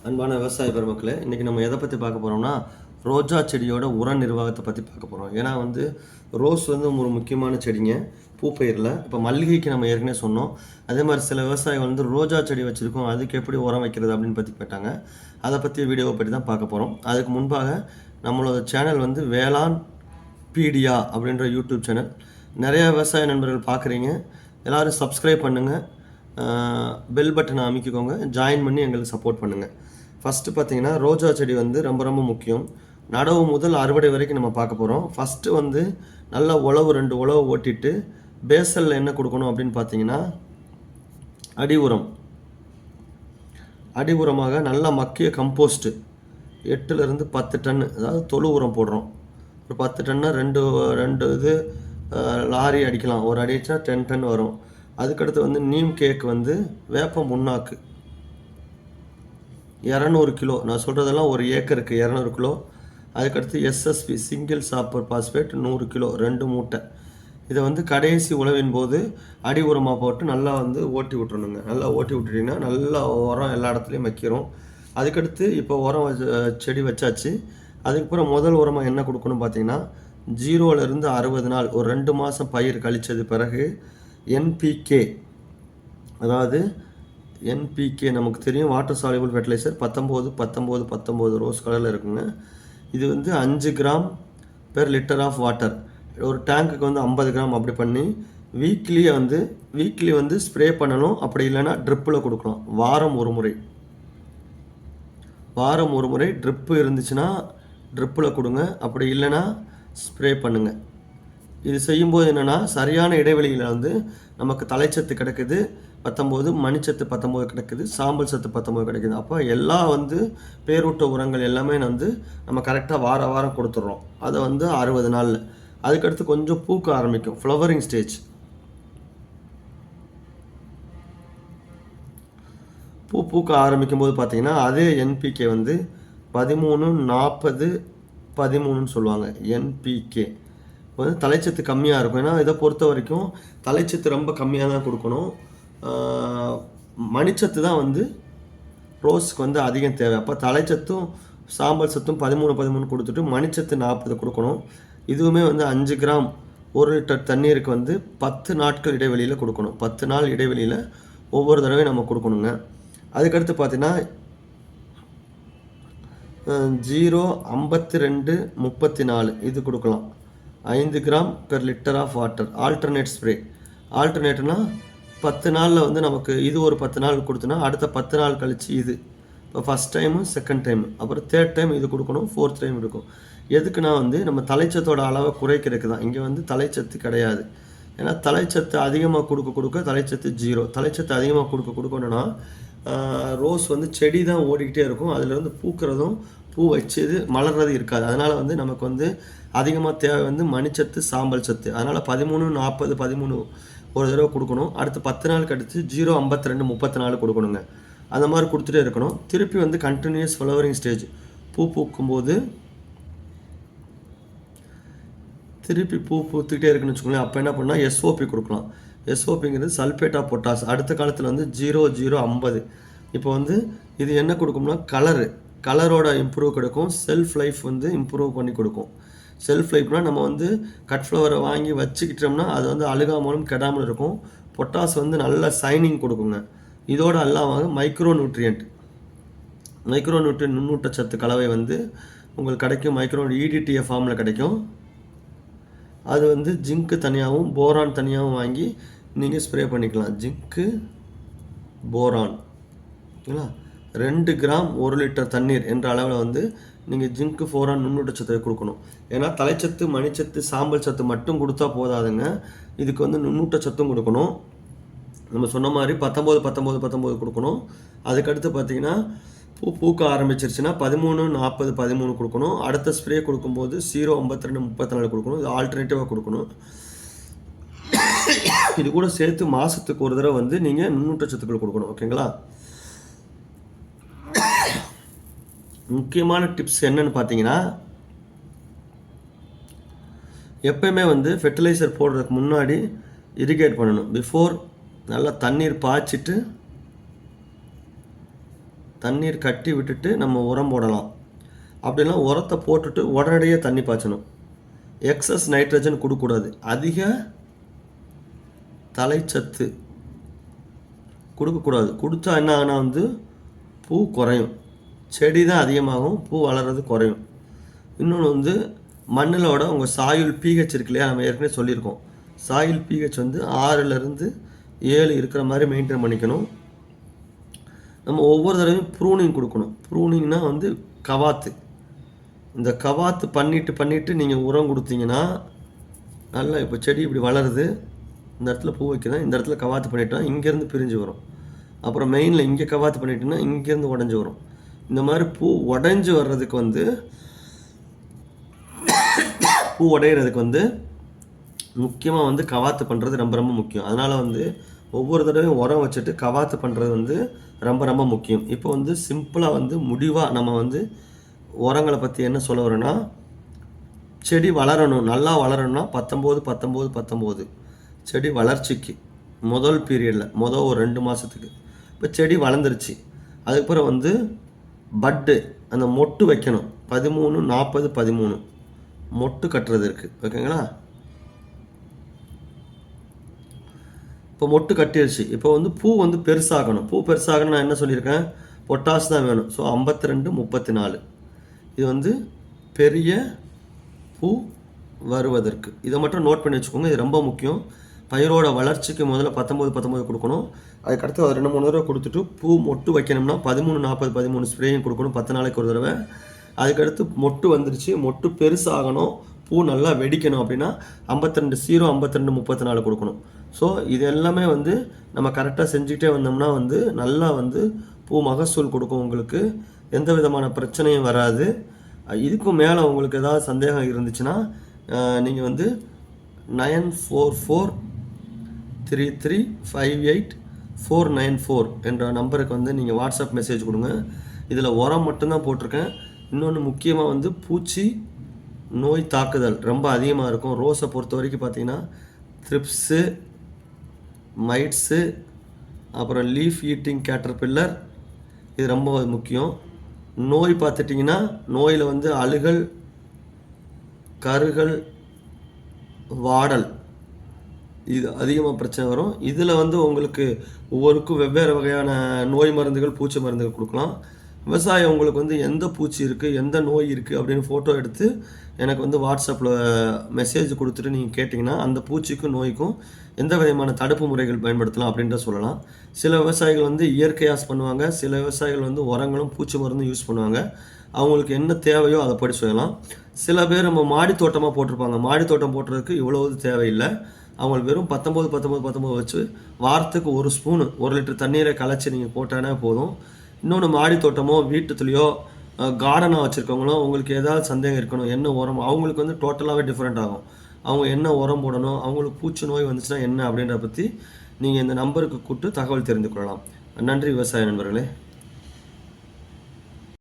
அன்பான விவசாய பெருமக்களே, இன்றைக்கி நம்ம எதை பற்றி பார்க்க போகிறோம்னா, ரோஜா செடியோட உர நிர்வாகத்தை பற்றி பார்க்க போகிறோம். ஏன்னா ரோஸ் ஒரு முக்கியமான செடிங்க பூப்பயிரில். இப்போ மல்லிகைக்கு நம்ம ஏற்கனவே சொன்னோம். அதே மாதிரி சில விவசாயிகள் ரோஜா செடி வச்சுருக்கோம், அதுக்கு எப்படி உரம் வைக்கிறது அப்படின்னு பற்றி கேட்டாங்க. அதை பற்றி வீடியோவை பற்றி தான் பார்க்க போகிறோம். அதுக்கு முன்பாக நம்மளோட சேனல் வேளாண் பீடியா அப்படின்ற யூடியூப் சேனல். நிறையா விவசாய நண்பர்கள் பார்க்குறீங்க. எல்லோரும் சப்ஸ்கிரைப் பண்ணுங்கள், பெல் பட்டனை அமைக்கிக்கோங்க, ஜாயின் பண்ணி எங்களுக்கு சப்போர்ட் பண்ணுங்கள். ஃபஸ்ட்டு பார்த்திங்கன்னா ரோஜா செடி ரொம்ப ரொம்ப முக்கியம். நடவு முதல் அறுவடை வரைக்கும் நம்ம பார்க்க போகிறோம். ஃபஸ்ட்டு நல்லா உழவு 2 உழவு ஓட்டிட்டு பேசலில் என்ன கொடுக்கணும் அப்படின்னு பார்த்தீங்கன்னா, அடி உரமாக நல்லா மக்கிய கம்போஸ்ட்டு 8லேருந்து 10 டன்னு, அதாவது தொழு உரம் போடுறோம். ஒரு 10 டன்னா ரெண்டு இது லாரி அடிக்கலாம். ஒரு அடிச்சா 10 டன் வரும். அதுக்கடுத்து நீம் கேக் வேப்ப முன்னாக்கு 200 கிலோ. நான் சொல்கிறதெல்லாம் ஒரு ஏக்கருக்கு 200 கிலோ. அதுக்கடுத்து எஸ்எஸ்பி சிங்கிள் சாப்பர் பாஸ்பேட் 100 கிலோ, 2 மூட்டை. இதை கடைசி உழவின் போது அடி உரமாக போட்டு நல்லா ஓட்டி விட்டுறணுங்க. நல்லா ஓட்டி விட்டுட்டிங்கன்னா நல்லா உரம் எல்லா இடத்துலையும் வைக்கிறோம். அதுக்கடுத்து இப்போ உரம் செடி வச்சாச்சு. அதுக்கப்புறம் முதல் உரமாக என்ன கொடுக்கணும் பார்த்தீங்கன்னா, 0லேருந்து 60 நாள் ஒரு 2 மாதம் பயிர் கழித்தது பிறகு என்பிகே, அதாவது என்பிகே நமக்கு தெரியும், வாட்டர் சால்யூபிள் ஃபெர்டிலைசர் 19 ரோஸ் கலரில் இருக்குங்க. இது 5 gram per litre of water, ஒரு டேங்க்குக்கு 50 கிராம் அப்படி பண்ணி வீக்லி ஸ்ப்ரே பண்ணணும். அப்படி இல்லைன்னா ட்ரிப்பில் கொடுக்கலாம். வாரம் ஒரு முறை ட்ரிப்பு இருந்துச்சுன்னா ட்ரிப்பில் கொடுங்க, அப்படி இல்லைன்னா ஸ்ப்ரே பண்ணுங்கள். இது செய்யும்போது என்னென்னா, சரியான இடைவெளியில் நமக்கு தலைச்சத்து கிடைக்குது 19, மணிச்சத்து 19 கிடைக்குது, சாம்பல் சத்து 19 கிடைக்குது. அப்போ எல்லா பேரூட்ட உரங்கள் எல்லாமே நம்ம கரெக்டாக வாரம் கொடுத்துட்றோம். அதை 60 நாளில். அதுக்கடுத்து கொஞ்சம் பூக்க ஆரம்பிக்கும், ஃப்ளவரிங் ஸ்டேஜ். பூக்க ஆரம்பிக்கும் போது பார்த்தீங்கன்னா, அதே என்பிகே 13, 40, 13ன்னு சொல்லுவாங்க. என்பிகே தலைச்சத்து கம்மியாக இருக்கும். ஏன்னா இதை பொறுத்த வரைக்கும் தலைச்சத்து ரொம்ப கம்மியாக தான் கொடுக்கணும். மணிச்சத்து தான் ரோஸுக்கு அதிகம் தேவை. அப்போ தலைச்சத்தும் சாம்பல் சத்தும் 13 கொடுத்துட்டு மணிச்சத்து 40 கொடுக்கணும். இதுவுமே 5 கிராம் 1 லிட்டர் தண்ணீருக்கு 10 நாட்கள் இடைவெளியில் கொடுக்கணும். 10 நாள் இடைவெளியில் ஒவ்வொரு தடவையும் நம்ம கொடுக்கணுங்க. அதுக்கடுத்து பார்த்தீங்கன்னா 0, 52, 34 இது கொடுக்கலாம். 5 gram per litre of water. Alternate spray. ஆல்டர்னேட்னா 10 நாளில் நமக்கு இது ஒரு 10 நாள் கொடுத்தோன்னா அடுத்த 10 நாள் கழித்து இது. இப்போ ஃபஸ்ட் டைமு, செகண்ட் டைம், அப்புறம் தேர்ட் டைம் இது கொடுக்கணும், 4th டைம் இருக்கும். எதுக்குன்னா நம்ம தலைச்சத்தோட அளவை குறைக்கிறதுக்கு தான். இங்கே தலைச்சத்து கிடையாது. ஏன்னா தலைச்சத்து அதிகமாக கொடுக்க தலைச்சத்து 0. தலைச்சத்து அதிகமாக கொடுக்கணுன்னா ரோஸ் செடி தான் ஓடிக்கிட்டே இருக்கும். அதில் பூக்கிறதும் பூ வச்சது மலர்றது இருக்காது. அதனால் நமக்கு அதிகமாக தேவை மணிச்சத்து, சாம்பல் சத்து. அதனால் 13, 40, 13 ஒரு தடவை கொடுக்கணும். அடுத்து 10 நாள் கழித்து 0, 52, 34 கொடுக்கணுங்க. அந்த மாதிரி கொடுத்துட்டே இருக்கணும். திருப்பி கண்டினியூஸ் ஃப்ளவரிங் ஸ்டேஜ். பூக்கும்போது திருப்பி பூத்துக்கிட்டே இருக்குன்னு வச்சுக்கோங்களேன். அப்போ என்ன பண்ணால் எஸ்ஓபி கொடுக்கலாம். எஸ்ஓபிங்கிறது சல்ஃபேட் ஆஃப் பொட்டாஸ். அடுத்த காலத்தில் 0050. இப்போ இது என்ன கொடுக்கும்னா கலரோட இம்ப்ரூவ் கொடுக்கும். செல்ஃப் லைஃப் இம்ப்ரூவ் பண்ணி கொடுக்கும். செல்ஃப் லைஃப்னால் நம்ம கட் ஃப்ளவரை வாங்கி வச்சுக்கிட்டோம்னா அது அழுகாமலும் கெடாமலும் இருக்கும். பொட்டாஸ் நல்ல சைனிங் கொடுக்குங்க. இதோடு அல்லாமல் மைக்ரோ நியூட்ரியன்ட் நுண்ணூட்டச்சத்து கலவை உங்களுக்கு கிடைக்கும். மைக்ரோ EDTA ஃபார்மில் கிடைக்கும். அது ஜிங்க்கு தனியாகவும் போரான் தனியாகவும் வாங்கி நீங்கள் ஸ்ப்ரே பண்ணிக்கலாம். ஜிங்க்கு, போரான், ஓகேங்களா. 2 கிராம் 1 லிட்டர் தண்ணீர் என்ற அளவில் நீங்கள் ஜிங்க்கு, போரான் நுண்ணூட்டச்சத்தை கொடுக்கணும். ஏன்னா தலைச்சத்து, மணிச்சத்து, சாம்பல் சத்து மட்டும் கொடுத்தா போதாதுங்க. இதுக்கு நுண்ணூட்டச்சத்தும் கொடுக்கணும். நம்ம சொன்ன மாதிரி 19 கொடுக்கணும். அதுக்கடுத்து பார்த்தீங்கன்னா பூக்க ஆரம்பிச்சிருச்சுன்னா 13, 40, 13 கொடுக்கணும். அடுத்த ஸ்ப்ரே கொடுக்கும்போது 0, 52, 34 கொடுக்கணும். இது ஆல்டர்னேட்டிவாக கொடுக்கணும். இது கூட சேர்த்து மாதத்துக்கு ஒரு தடவை நீங்கள் நுண்ணூட்டச்சத்துக்கள் கொடுக்கணும். ஓகேங்களா. முக்கியமான டிப்ஸ் என்னன்னு பார்த்தீங்கன்னா, எப்பயுமே ஃபெர்டிலைசர் போடுறதுக்கு முன்னாடி இரிகேட் பண்ணணும். பிஃபோர் நல்லா தண்ணீர் பாய்ச்சிட்டு தண்ணீர் கட்டி விட்டுட்டு நம்ம உரம் போடலாம். அப்படிலாம் உரத்தை போட்டுட்டு உடனடியாக தண்ணி பாய்ச்சணும். எக்ஸஸ் நைட்ரஜன் கொடுக்கக்கூடாது. அதிக தலைச்சத்து கொடுக்கக்கூடாது. கொடுத்தா என்ன ஆகுனா வந்து பூ குறையும். செடி தான் அதிகமாகும், பூ வளர்கிறது குறையும். இன்னொன்று வந்து மண்ணிலோட உங்கள் சாயில் பிஹெச் இருக்கு இல்லையா, நம்ம ஏற்கனவே சொல்லியிருக்கோம். சாயில் பிஹெச் வந்து 6லேருந்து 7 இருக்கிற மாதிரி மெயின்டைன் பண்ணிக்கணும். நம்ம ஒவ்வொரு தடவையும் ப்ரூனிங் கொடுக்கணும். ப்ரூனிங்னா வந்து கவாத்து. இந்த கவாத்து பண்ணிவிட்டு நீங்கள் உரம் கொடுத்தீங்கன்னா நல்லா இப்போ செடி இப்படி வளருது. இந்த இடத்துல பூ வைக்கிறேன், இந்த இடத்துல கவாத்து பண்ணிட்டா இங்கேருந்து பிரிஞ்சு வரும். அப்புறம் மெயினில் இங்கே கவாத்து பண்ணிட்டோன்னா இங்கேருந்து உடஞ்சி வரும். இந்த மாதிரி பூ உடஞ்சி வர்றதுக்கு வந்து பூ உடையிறதுக்கு வந்து முக்கியமாக வந்து கவாத்து பண்ணுறது ரொம்ப ரொம்ப முக்கியம். அதனால் வந்து ஒவ்வொரு தடவையும் உரம் வச்சுட்டு கவாத்து பண்ணுறது வந்து ரொம்ப ரொம்ப முக்கியம். இப்போ வந்து சிம்பிளாக வந்து முடிவாக நம்ம வந்து உரங்களை பற்றி என்ன சொல்ல வரோன்னா, செடி வளரணும், நல்லா வளரணும்னா 19 செடி வளர்ச்சிக்கு முதல் பீரியடில் ஒரு 2 மாதத்துக்கு. இப்போ செடி வளர்ந்துருச்சு, அதுக்கப்புறம் வந்து பட்டு அந்த மொட்டு வைக்கணும். 13, 40, 13 மொட்டு கட்டுறது இருக்குது. ஓகேங்களா? இப்போ மொட்டு கட்டிடுச்சு. இப்போ வந்து பூ வந்து பெருசாகணும். பூ பெருசாகணும் நான் என்ன சொல்லியிருக்கேன், பொட்டாஸ் தான் வேணும். ஸோ 52, 34 இது வந்து பெரிய பூ வருவதற்கு. இதை மட்டும் நோட் பண்ணி வச்சுக்கோங்க, இது ரொம்ப முக்கியம். பயிரோட வளர்ச்சிக்கு முதல்ல 19 கொடுக்கணும். அதுக்கடுத்து 2-3 தடவை கொடுத்துட்டு பூ மொட்டு வைக்கணும்னா 13, 40, 13 ஸ்ப்ரேயும் கொடுக்கணும் 10 நாளைக்கு ஒரு தடவை. அதுக்கடுத்து மொட்டு வந்துருச்சு, மொட்டு பெருசாகணும், பூ நல்லா வெடிக்கணும் அப்படின்னா 52, 0, 52, 34 கொடுக்கணும். ஸோ இது எல்லாமே வந்து நம்ம கரெக்டாக செஞ்சுக்கிட்டே வந்தோம்னா வந்து நல்லா வந்து பூ மகசூல் கொடுக்கும். உங்களுக்கு எந்த விதமான பிரச்சனையும் வராது. இதுக்கும் மேலே உங்களுக்கு ஏதாவது சந்தேகம் இருந்துச்சுன்னா நீங்கள் வந்து 9443358494 என்ற நம்பருக்கு வந்து நீங்கள் வாட்ஸ்அப் மெசேஜ் கொடுங்க. இதில் உரம் மட்டும்தான் போட்டிருக்கேன். இன்னொன்று முக்கியமாக வந்து பூச்சி நோய் தாக்குதல் ரொம்ப அதிகமாக இருக்கும். ரோஸை பொறுத்த வரைக்கும் பார்த்தீங்கன்னா த்ரிப்ஸு, மைட்ஸு, அப்புறம் லீஃப் ஈட்டிங் கேட்டர்பில்லர், இது ரொம்ப முக்கியம். நோய் பார்த்துட்டிங்கன்னா நோயில் வந்து அழுகல், கருகல், வாடல் இது அதிகமாக பிரச்சனை வரும். இதில் வந்து உங்களுக்கு ஒவ்வொருக்கும் வெவ்வேறு வகையான நோய் மருந்துகள், பூச்சி மருந்துகள் கொடுக்கலாம். விவசாயம் உங்களுக்கு வந்து எந்த பூச்சி இருக்குது, எந்த நோய் இருக்குது அப்படின்னு ஃபோட்டோ எடுத்து எனக்கு வந்து வாட்ஸ்அப்பில் மெசேஜ் கொடுத்துட்டு நீங்கள் கேட்டிங்கன்னா அந்த பூச்சிக்கும் நோய்க்கும் எந்த விதமான தடுப்பு முறைகள் பயன்படுத்தலாம் அப்படின்ற சொல்லலாம். சில விவசாயிகள் வந்து இயற்கையாக பண்ணுவாங்க, சில விவசாயிகள் வந்து உரங்களும் பூச்சி மருந்தும் யூஸ் பண்ணுவாங்க. அவங்களுக்கு என்ன தேவையோ அதை படி சொல்லலாம். சில பேர் நம்ம மாடி தோட்டமாக போட்டிருப்பாங்க. மாடி தோட்டம் போட்டுறதுக்கு இவ்வளவு தேவையில்லை. அவங்களுக்கு வெறும் 19 வச்சு வாரத்துக்கு 1 ஸ்பூனு 1 லிட்டர் தண்ணீரை கலைச்சி நீங்கள் போட்டானே போதும். இன்னொன்று மாடி தோட்டமோ வீட்டுத்துலையோ கார்டனாக வச்சுருக்கவங்களோ உங்களுக்கு ஏதாவது சந்தேகம் இருக்கணும், என்ன உரம், அவங்களுக்கு வந்து டோட்டலாகவே டிஃப்ரெண்ட் ஆகும். அவங்க என்ன உரம் போடணும், அவங்களுக்கு பூச்சி நோய் வந்துச்சுன்னா என்ன அப்படின்றத பற்றி நீங்கள் இந்த நம்பருக்கு கூப்பிட்டு தகவல் தெரிந்து கொள்ளலாம். நன்றி விவசாய நண்பர்களே.